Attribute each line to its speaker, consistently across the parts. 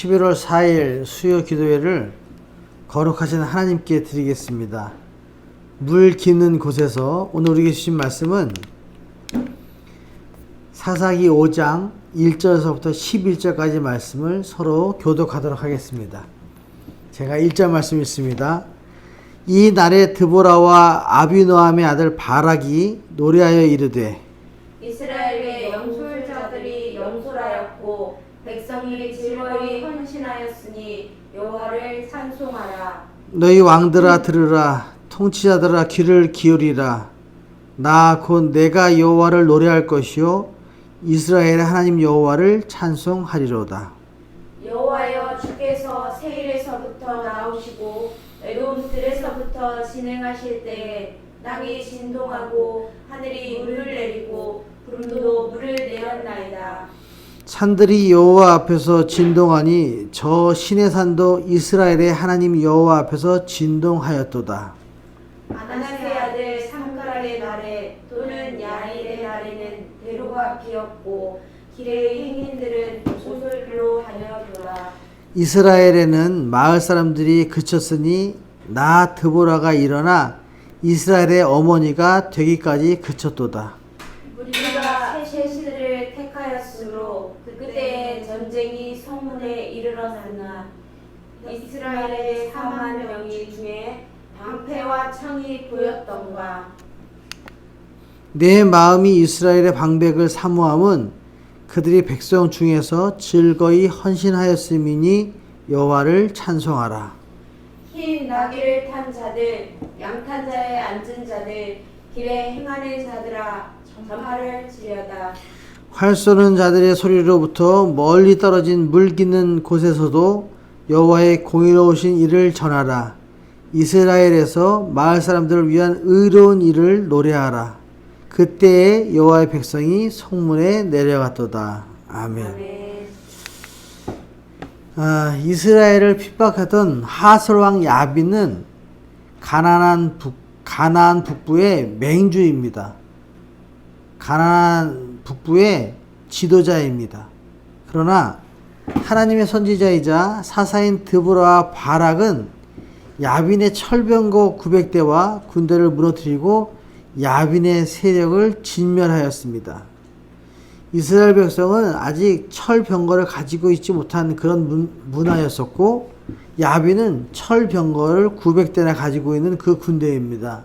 Speaker 1: 11월 4일 수요 기도회를 거룩하신 하나님께 드리겠습니다. 물 기는 곳에서 오늘 우리에게 주신 말씀은 사사기 5장 1절에서부터 11절까지 말씀을 서로 교독하도록 하겠습니다. 제가 1절 말씀 읽습니다. 이 날에 드보라와 아비노함의 아들 바락이 노래하여 이르되
Speaker 2: 이스라엘의 영술자들이 영술하였고 백성이 즐거이 헌신하였으니 여호와를 찬송하라.
Speaker 1: 너희 왕들아 들으라. 통치자들아 귀를 기울이라. 나 곧 내가 여호와를 노래할 것이요 이스라엘의 하나님 여호와를 찬송하리로다.
Speaker 2: 여호와여, 주께서 세일에서부터 나오시고 에돔 들에서부터 진행하실 때에 땅이 진동하고 하늘이 물을 내리고 구름도 물을 내었나이다.
Speaker 1: 산들이 여호와 앞에서 진동하니 저 신의 산도 이스라엘의 하나님 여호와 앞에서 진동하였도다.
Speaker 2: 아나세 아들 상가의 날에 또는 야일의 날에는 대로가 비었고 길의 행인들은 오솔길로 다녔더라.
Speaker 1: 이스라엘에는 마을 사람들이 그쳤으니 나 드보라가 일어나 이스라엘의 어머니가 되기까지 그쳤도다.
Speaker 2: 우리가 셋시들을 택하였으므로 그때에 전쟁이 성문에 이르렀으나 이스라엘의 4만 명이 중에 방패와 창이 보였던가.
Speaker 1: 내 마음이 이스라엘의 방백을 사모함은 그들이 백성 중에서 즐거이 헌신하였음이니 여호와를 찬송하라.
Speaker 2: 흰 나귀를 탄 자들, 양탄자에 앉은 자들, 길에 행하는 자들아, 전파를 지려다.
Speaker 1: 활 쏘는 자들의 소리로부터 멀리 떨어진 물 기는 곳에서도 여호와의 공의로우신 일을 전하라. 이스라엘에서 마을 사람들을 위한 의로운 일을 노래하라. 그때에 여호와의 백성이 성문에 내려갔도다. 아멘. 이스라엘을 핍박하던 하솔 왕 야빈은 가나안 북부의 맹주입니다. 가나안 북부의 지도자입니다. 그러나 하나님의 선지자이자 사사인 드보라와 바락은 야빈의 철병거 900대와 군대를 무너뜨리고 야빈의 세력을 진멸하였습니다. 이스라엘 백성은 아직 철병거를 가지고 있지 못한 그런 문화였었고 야빈은 철병거를 900대나 가지고 있는 그 군대입니다.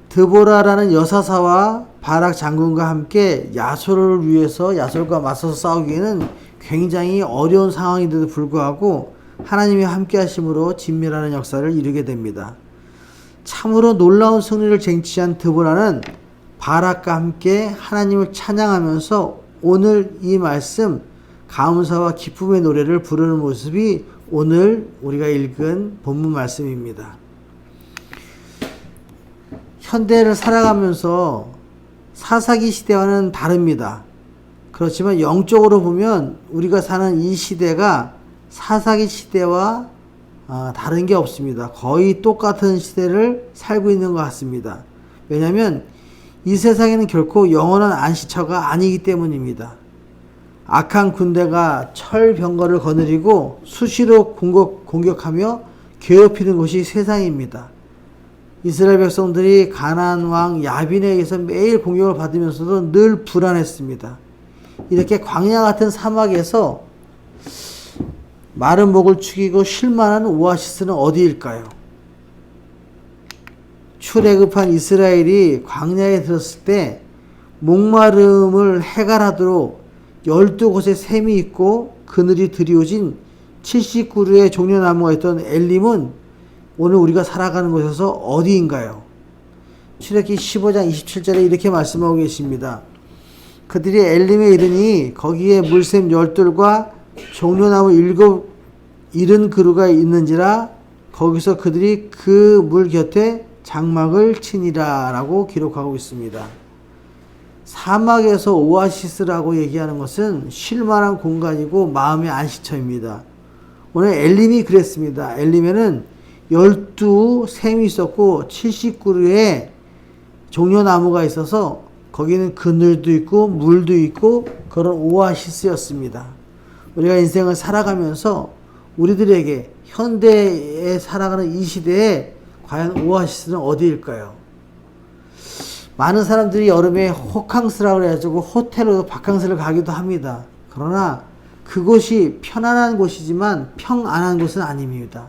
Speaker 1: 드보라라는 여사사와 바락 장군과 함께 야솔과 맞서서 싸우기에는 굉장히 어려운 상황인데도 불구하고 하나님이 함께 하심으로 진멸하는 역사를 이루게 됩니다. 참으로 놀라운 승리를 쟁취한 드보라는 바락과 함께 하나님을 찬양하면서 오늘 이 말씀 감사와 기쁨의 노래를 부르는 모습이 오늘 우리가 읽은 본문 말씀입니다. 현대를 살아가면서 사사기 시대와는 다릅니다. 그렇지만 영적으로 보면 우리가 사는 이 시대가 사사기 시대와 다른 게 없습니다. 거의 똑같은 시대를 살고 있는 것 같습니다. 왜냐하면 이 세상에는 결코 영원한 안식처가 아니기 때문입니다. 악한 군대가 철병거를 거느리고 수시로 공격하며 괴롭히는 곳이 세상입니다. 이스라엘 백성들이 가나안 왕 야빈에 의해서 매일 공격을 받으면서도 늘 불안했습니다. 이렇게 광야 같은 사막에서 마른 목을 축이고 쉴만한 오아시스는 어디일까요? 출애굽한 이스라엘이 광야에 들었을 때 목마름을 해갈하도록 12곳에 샘이 있고 그늘이 드리워진 70그루의 종려나무가 있던 엘림은 오늘 우리가 살아가는 곳에서 어디인가요? 출애굽기 15장 27절에 이렇게 말씀하고 계십니다. 그들이 엘림에 이르니 거기에 물샘 12돌과 종려나무 70그루가 있는지라 거기서 그들이 그 물 곁에 장막을 치니라 라고 기록하고 있습니다. 사막에서 오아시스라고 얘기하는 것은 쉴만한 공간이고 마음의 안식처입니다. 오늘 엘림이 그랬습니다. 엘림에는 12샘이 있었고 70그루의 종려나무가 있어서 거기는 그늘도 있고 물도 있고 그런 오아시스였습니다. 우리가 인생을 살아가면서 우리들에게 현대에 살아가는 이 시대에 과연 오아시스는 어디일까요? 많은 사람들이 여름에 호캉스라고 해가지고 호텔로 바캉스를 가기도 합니다. 그러나 그곳이 편안한 곳이지만 평안한 곳은 아닙니다.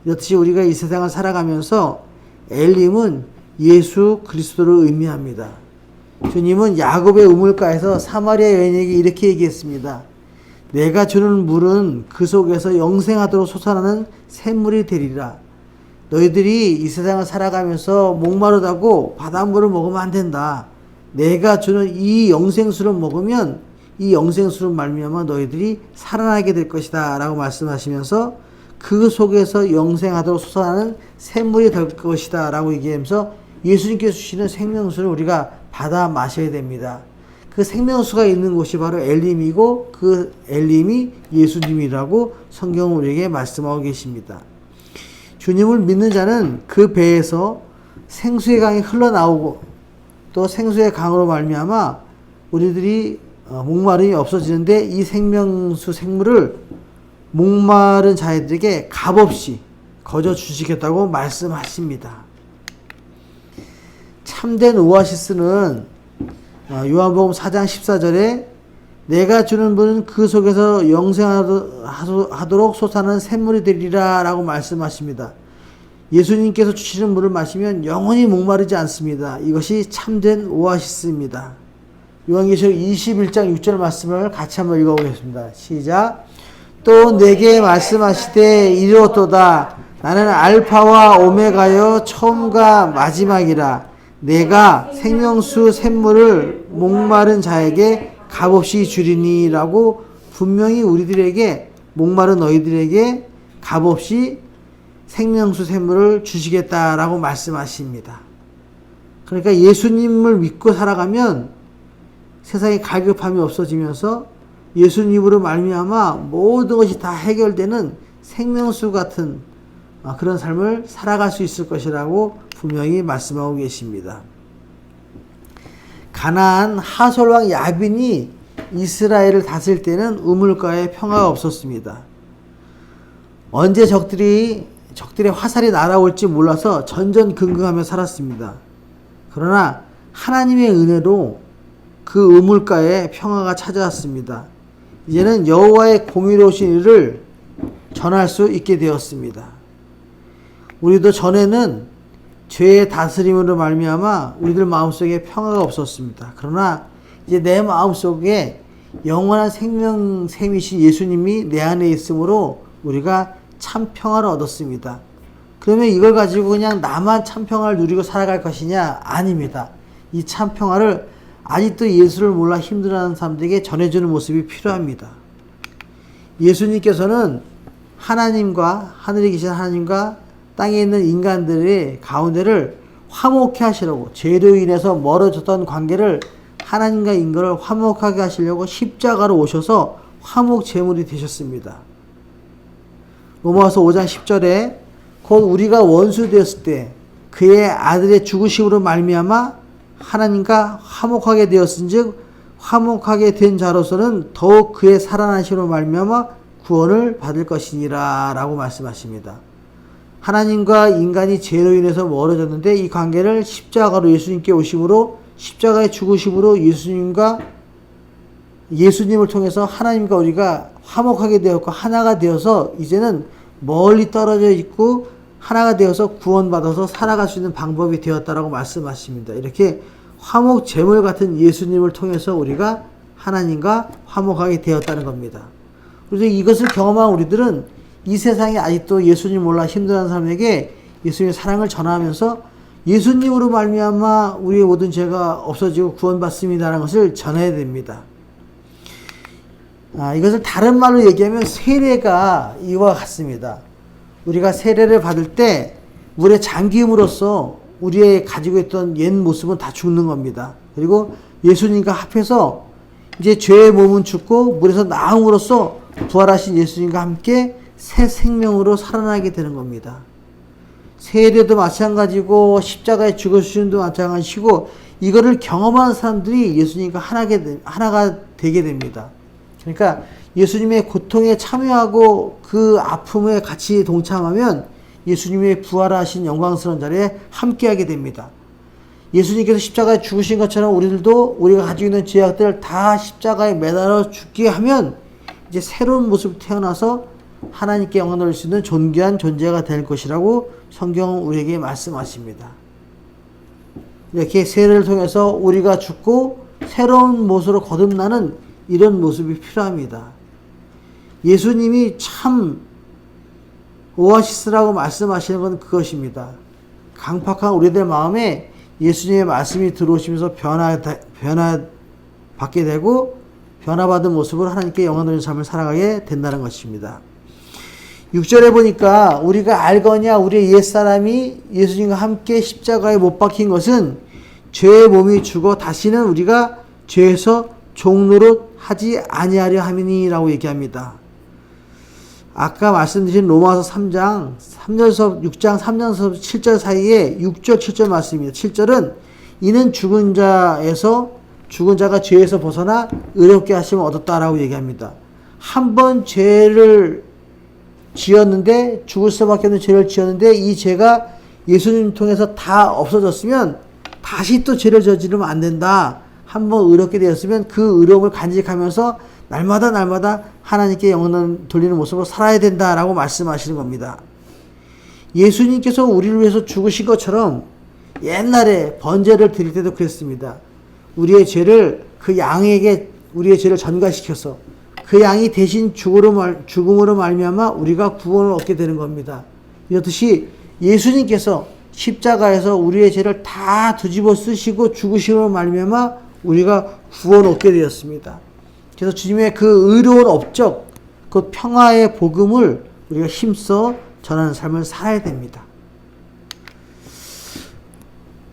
Speaker 1: 이렇듯이 우리가 이 세상을 살아가면서 엘림은 예수 그리스도를 의미합니다. 주님은 야곱의 우물가에서 사마리아 여인에게 이렇게 얘기했습니다. 내가 주는 물은 그 속에서 영생하도록 솟아나는 샘물이 되리라. 너희들이 이 세상을 살아가면서 목마르다고 바닷물을 먹으면 안 된다. 내가 주는 이 영생수를 먹으면 이 영생수를 말미암아 너희들이 살아나게 될 것이다 라고 말씀하시면서 그 속에서 영생하도록 솟아나는 샘물이 될 것이다 라고 얘기하면서 예수님께서 주시는 생명수를 우리가 받아 마셔야 됩니다. 그 생명수가 있는 곳이 바로 엘림이고 그 엘림이 예수님이라고 성경은 우리에게 말씀하고 계십니다. 주님을 믿는 자는 그 배에서 생수의 강이 흘러나오고 또 생수의 강으로 말미암아 우리들이 목마름이 없어지는데 이 생명수 생물을 목마른 자들에게 값없이 거저 주시겠다고 말씀하십니다. 참된 오아시스는 요한복음 4장 14절에 내가 주는 물은 그 속에서 영생하도록 솟아나는 샘물이 되리라 라고 말씀하십니다. 예수님께서 주시는 물을 마시면 영원히 목마르지 않습니다. 이것이 참된 오아시스입니다. 요한계시록 21장 6절 말씀을 같이 한번 읽어보겠습니다. 시작. 또 내게 말씀하시되 이르렀도다. 나는 알파와 오메가여 처음과 마지막이라. 내가 생명수 샘물을 목마른 자에게 값없이 주리니 라고 분명히 우리들에게 목마른 너희들에게 값없이 생명수 샘물을 주시겠다라고 말씀하십니다. 그러니까 예수님을 믿고 살아가면 세상에 갈급함이 없어지면서 예수님으로 말미암아 모든 것이 다 해결되는 생명수 같은 그런 삶을 살아갈 수 있을 것이라고 분명히 말씀하고 계십니다. 가나안 하솔왕 야빈이 이스라엘을 다스릴 때는 우물가에 평화가 없었습니다. 언제 적들의 화살이 날아올지 몰라서 전전긍긍하며 살았습니다. 그러나 하나님의 은혜로 그 우물가에 평화가 찾아왔습니다. 이제는 여호와의 공의로우신 일을 전할 수 있게 되었습니다. 우리도 전에는 죄의 다스림으로 말미암아 우리들 마음속에 평화가 없었습니다. 그러나 이제 내 마음속에 영원한 생명샘이신 예수님이 내 안에 있으므로 우리가 참 평화를 얻었습니다. 그러면 이걸 가지고 그냥 나만 참 평화를 누리고 살아갈 것이냐? 아닙니다. 이 참 평화를 아직도 예수를 몰라 힘들어하는 사람들에게 전해주는 모습이 필요합니다. 예수님께서는 하나님과 하늘에 계신 하나님과 땅에 있는 인간들의 가운데를 화목케 하시려고 죄로 인해서 멀어졌던 관계를 하나님과 인간을 화목하게 하시려고 십자가로 오셔서 화목 제물이 되셨습니다. 로마서 5장 10절에 곧 우리가 원수 되었을 때 그의 아들의 죽으심으로 말미암아 하나님과 화목하게 되었은즉 화목하게 된 자로서는 더욱 그의 살아나심으로 말미암아 구원을 받을 것이니라 라고 말씀하십니다. 하나님과 인간이 죄로 인해서 멀어졌는데 이 관계를 십자가로 예수님께 오심으로 십자가의 죽으심으로 예수님을 통해서 하나님과 우리가 화목하게 되었고 하나가 되어서 이제는 멀리 떨어져 있고 하나가 되어서 구원받아서 살아갈 수 있는 방법이 되었다라고 말씀하십니다. 이렇게 화목 제물 같은 예수님을 통해서 우리가 하나님과 화목하게 되었다는 겁니다. 그래서 이것을 경험한 우리들은 이 세상에 아직도 예수님 몰라 힘들어하는 사람에게 예수님의 사랑을 전하면서 예수님으로 말미암아 우리의 모든 죄가 없어지고 구원받습니다라는 것을 전해야 됩니다. 이것을 다른 말로 얘기하면 세례가 이와 같습니다. 우리가 세례를 받을 때 물에 잠김으로써 우리의 가지고 있던 옛 모습은 다 죽는 겁니다. 그리고 예수님과 합해서 이제 죄의 몸은 죽고 물에서 나음으로써 부활하신 예수님과 함께 새 생명으로 살아나게 되는 겁니다. 세례도 마찬가지고 십자가의 죽으심도 마찬가지고 이거를 경험한 사람들이 예수님과 하나가 되게 됩니다. 그러니까 예수님의 고통에 참여하고 그 아픔에 같이 동참하면 예수님의 부활하신 영광스러운 자리에 함께하게 됩니다. 예수님께서 십자가에 죽으신 것처럼 우리들도 우리가 가지고 있는 죄악들을 다 십자가에 매달아 죽게 하면 이제 새로운 모습으로 태어나서 하나님께 영광을 돌릴 수 있는 존귀한 존재가 될 것이라고 성경은 우리에게 말씀하십니다. 이렇게 세례를 통해서 우리가 죽고 새로운 모습으로 거듭나는 이런 모습이 필요합니다. 예수님이 참 오아시스라고 말씀하시는 건 그것입니다. 강팍한 우리들 마음에 예수님의 말씀이 들어오시면서 변화받게 되고 변화받은 모습으로 하나님께 영광 돌리는 삶을 살아가게 된다는 것입니다. 6절에 보니까 우리가 알거냐 우리의 옛사람이 예수님과 함께 십자가에 못 박힌 것은 죄의 몸이 죽어 다시는 우리가 죄에서 종노릇 하지 아니하려 함이니라고 얘기합니다. 아까 말씀드린 로마서 3장 3절에서 6장 3절에서 7절 사이에 6절 7절 말씀입니다. 7절은 이는 죽은 자가 죄에서 벗어나 의롭게 하심을 얻었다라고 얘기합니다. 한 번 죄를 지었는데 죽을 수밖에 없는 죄를 지었는데 이 죄가 예수님 통해서 다 없어졌으면 다시 또 죄를 저지르면 안 된다. 한 번 의롭게 되었으면 그 의로움을 간직하면서 날마다 하나님께 영혼을 돌리는 모습으로 살아야 된다라고 말씀하시는 겁니다. 예수님께서 우리를 위해서 죽으신 것처럼 옛날에 번제를 드릴 때도 그랬습니다. 우리의 죄를 그 양에게 우리의 죄를 전가시켜서 그 양이 대신 죽음으로 말미암아 우리가 구원을 얻게 되는 겁니다. 이렇듯이 예수님께서 십자가에서 우리의 죄를 다 뒤집어 쓰시고 죽으심으로 말미암아 우리가 구원을 얻게 되었습니다. 그래서 주님의 그 의로운 업적, 그 평화의 복음을 우리가 힘써 전하는 삶을 살아야 됩니다.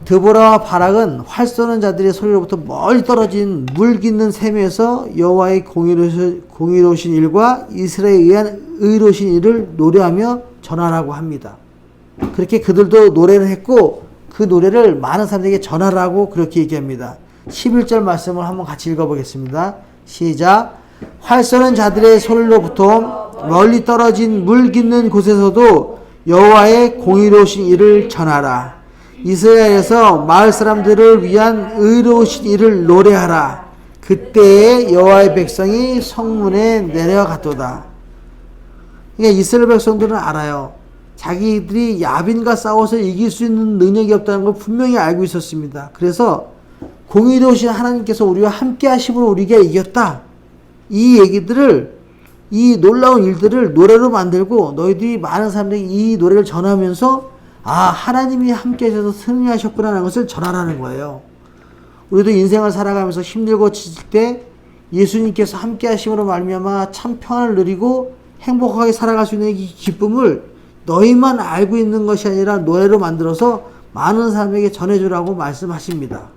Speaker 1: 드보라와 바락은 활 쏘는 자들의 소리로부터 멀리 떨어진 물 깃는 샘에서 여호와의 공의로우신 일과 이스라엘에 의한 의로우신 일을 노래하며 전하라고 합니다. 그렇게 그들도 노래를 했고 그 노래를 많은 사람들에게 전하라고 그렇게 얘기합니다. 11절 말씀을 한번 같이 읽어보겠습니다. 시작. 활 쏘는 자들의 소리로부터 멀리 떨어진 물 깃는 곳에서도 여호와의 공의로우신 일을 전하라. 이스라엘에서 마을 사람들을 위한 의로우신 일을 노래하라. 그때에 여호와의 백성이 성문에 내려갔도다. 그러니까 이스라엘 백성들은 알아요. 자기들이 야빈과 싸워서 이길 수 있는 능력이 없다는 걸 분명히 알고 있었습니다. 그래서 공의로우신 하나님께서 우리와 함께 하심으로 우리가 이겼다. 이 얘기들을, 이 놀라운 일들을 노래로 만들고 너희들이 많은 사람들이 이 노래를 전하면서 하나님이 함께 하셔서 승리하셨구나라는 것을 전하라는 거예요. 우리도 인생을 살아가면서 힘들고 지칠 때 예수님께서 함께 하심으로 말미암아 참 평안을 누리고 행복하게 살아갈 수 있는 이 기쁨을 너희만 알고 있는 것이 아니라 노래로 만들어서 많은 사람에게 전해주라고 말씀하십니다.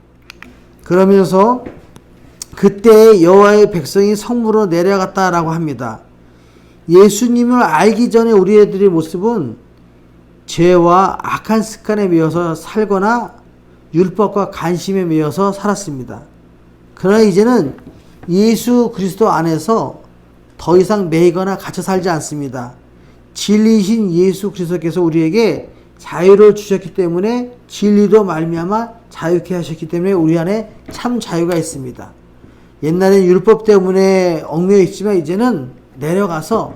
Speaker 1: 그러면서 그때 여호와의 백성이 성문으로 내려갔다라고 합니다. 예수님을 알기 전에 우리들의 모습은 죄와 악한 습관에 매여서 살거나 율법과 간심에 매여서 살았습니다. 그러나 이제는 예수 그리스도 안에서 더 이상 매이거나 갇혀 살지 않습니다. 진리이신 예수 그리스도께서 우리에게 자유를 주셨기 때문에 진리로 말미암아 자유케 하셨기 때문에 우리 안에 참 자유가 있습니다. 옛날엔 율법 때문에 얽매여 있지만 이제는 내려가서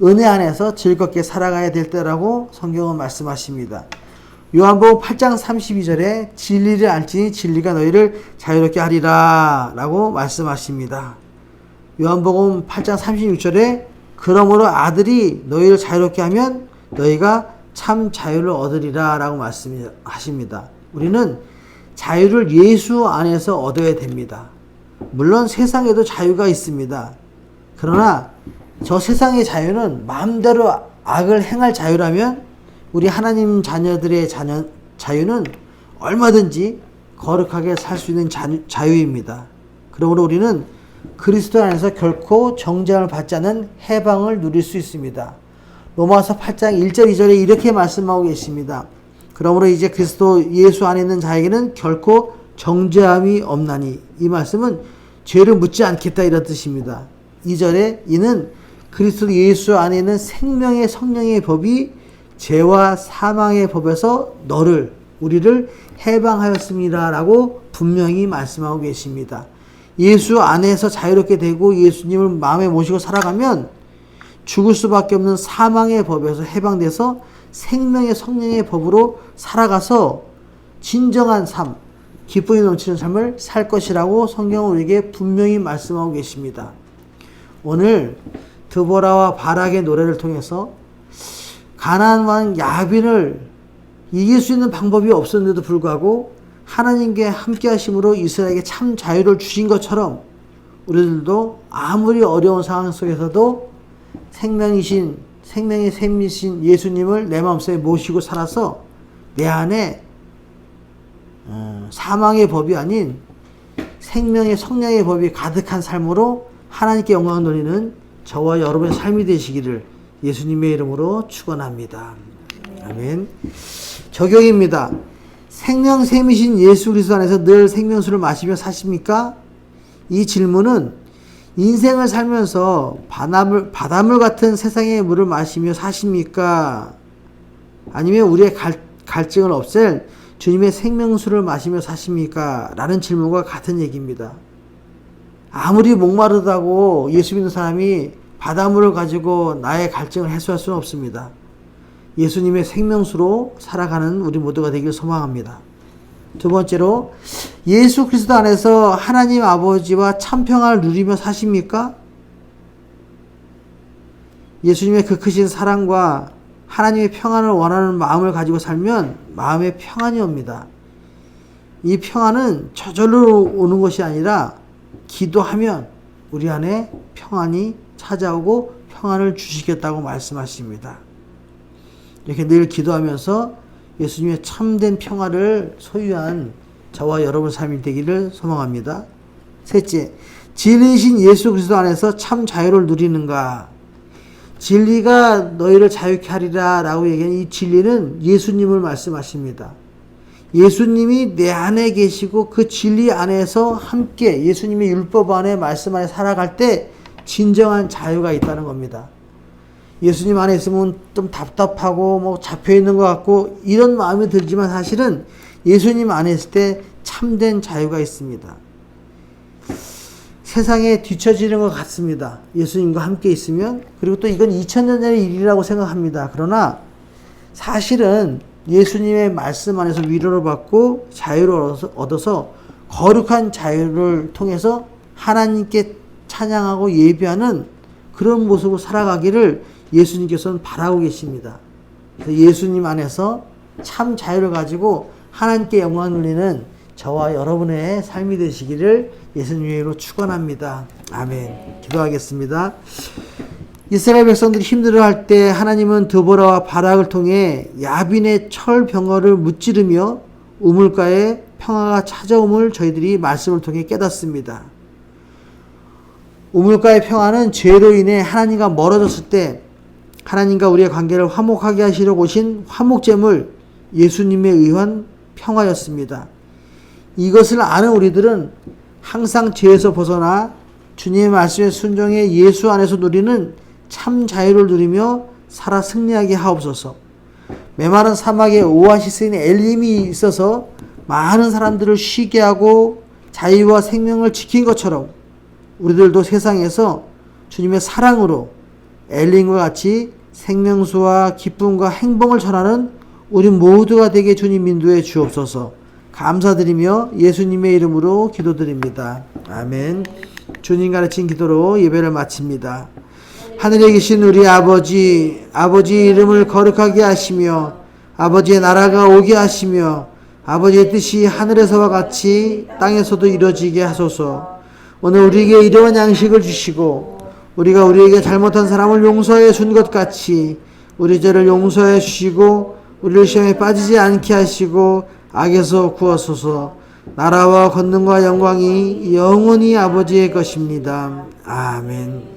Speaker 1: 은혜 안에서 즐겁게 살아가야 될 때라고 성경은 말씀하십니다. 요한복음 8장 32절에 진리를 알지니 진리가 너희를 자유롭게 하리라 라고 말씀하십니다. 요한복음 8장 36절에 그러므로 아들이 너희를 자유롭게 하면 너희가 참 자유를 얻으리라 라고 말씀하십니다. 우리는 자유를 예수 안에서 얻어야 됩니다. 물론 세상에도 자유가 있습니다. 그러나 저 세상의 자유는 마음대로 악을 행할 자유라면 우리 하나님 자녀들의 자유는 얼마든지 거룩하게 살 수 있는 자유입니다. 그러므로 우리는 그리스도 안에서 결코 정죄함을 받지 않는 해방을 누릴 수 있습니다. 로마서 8장 1절 2절에 이렇게 말씀하고 계십니다. 그러므로 이제 그리스도 예수 안에 있는 자에게는 결코 정죄함이 없나니. 이 말씀은 죄를 묻지 않겠다 이런 뜻입니다. 2절에 이는 그리스도 예수 안에 있는 생명의 성령의 법이 죄와 사망의 법에서 우리를 해방하였습니다 라고 분명히 말씀하고 계십니다. 예수 안에서 자유롭게 되고 예수님을 마음에 모시고 살아가면 죽을 수밖에 없는 사망의 법에서 해방돼서 생명의 성령의 법으로 살아가서 진정한 삶, 기쁨이 넘치는 삶을 살 것이라고 성경은 우리에게 분명히 말씀하고 계십니다. 오늘 드보라와 바락의 노래를 통해서 가나안 왕 야빈을 이길 수 있는 방법이 없었는데도 불구하고 하나님께 함께 하심으로 이스라엘에게 참 자유를 주신 것처럼 우리들도 아무리 어려운 상황 속에서도 생명의 샘이신 예수님을 내 마음속에 모시고 살아서 내 안에 사망의 법이 아닌 생명의 성령의 법이 가득한 삶으로 하나님께 영광을 돌리는 저와 여러분의 삶이 되시기를 예수님의 이름으로 축원합니다. 아멘. 적용입니다. 생명샘이신 예수 그리스도 안에서 늘 생명수를 마시며 사십니까? 이 질문은 인생을 살면서 바닷물 같은 세상의 물을 마시며 사십니까? 아니면 우리의 갈증을 없앨 주님의 생명수를 마시며 사십니까? 라는 질문과 같은 얘기입니다. 아무리 목마르다고 예수 믿는 사람이 바닷물을 가지고 나의 갈증을 해소할 수는 없습니다. 예수님의 생명수로 살아가는 우리 모두가 되길 소망합니다. 두 번째로, 예수 그리스도 안에서 하나님 아버지와 참 평안을 누리며 사십니까? 예수님의 그 크신 사랑과 하나님의 평안을 원하는 마음을 가지고 살면 마음에 평안이 옵니다. 이 평안은 저절로 오는 것이 아니라 기도하면 우리 안에 평안이 찾아오고 평안을 주시겠다고 말씀하십니다. 이렇게 늘 기도하면서 예수님의 참된 평화를 소유한 저와 여러분 삶이 되기를 소망합니다. 셋째, 진리이신 예수 그리스도 안에서 참 자유를 누리는가? 진리가 너희를 자유케 하리라 라고 얘기한 이 진리는 예수님을 말씀하십니다. 예수님이 내 안에 계시고 그 진리 안에서 함께 예수님의 율법 안에 말씀 안에 살아갈 때 진정한 자유가 있다는 겁니다. 예수님 안에 있으면 좀 답답하고 잡혀 있는 것 같고 이런 마음이 들지만 사실은 예수님 안에 있을 때 참된 자유가 있습니다. 세상에 뒤처지는 것 같습니다. 예수님과 함께 있으면. 그리고 또 이건 2000년 전의 일이라고 생각합니다. 그러나 사실은 예수님의 말씀 안에서 위로를 받고 자유를 얻어서 거룩한 자유를 통해서 하나님께 찬양하고 예배하는 그런 모습으로 살아가기를 예수님께서는 바라고 계십니다. 그래서 예수님 안에서 참 자유를 가지고 하나님께 영광을 돌리는 저와 여러분의 삶이 되시기를 예수님의 이름으로 축원합니다. 아멘. 기도하겠습니다. 이스라엘 백성들이 힘들어할 때 하나님은 드보라와 바락을 통해 야빈의 철 병거를 무찌르며 우물가에 평화가 찾아옴을 저희들이 말씀을 통해 깨닫습니다. 우물가의 평화는 죄로 인해 하나님과 멀어졌을 때 하나님과 우리의 관계를 화목하게 하시려고 오신 화목제물 예수님에 의한 평화였습니다. 이것을 아는 우리들은 항상 죄에서 벗어나 주님의 말씀에 순종해 예수 안에서 누리는 참 자유를 누리며 살아 승리하게 하옵소서. 메마른 사막에 오아시스인 엘림이 있어서 많은 사람들을 쉬게 하고 자유와 생명을 지킨 것처럼 우리들도 세상에서 주님의 사랑으로 엘림과 같이 생명수와 기쁨과 행복을 전하는 우리 모두가 되게 주님 인도해 주옵소서. 감사드리며 예수님의 이름으로 기도드립니다. 아멘. 주님 가르친 기도로 예배를 마칩니다. 하늘에 계신 우리 아버지 이름을 거룩하게 하시며 아버지의 나라가 오게 하시며 아버지의 뜻이 하늘에서와 같이 땅에서도 이루어지게 하소서. 오늘 우리에게 일용할 양식을 주시고 우리가 우리에게 잘못한 사람을 용서해 준 것 같이 우리 죄를 용서해 주시고 우리를 시험에 빠지지 않게 하시고 악에서 구하소서. 나라와 권능과 영광이 영원히 아버지의 것입니다. 아멘.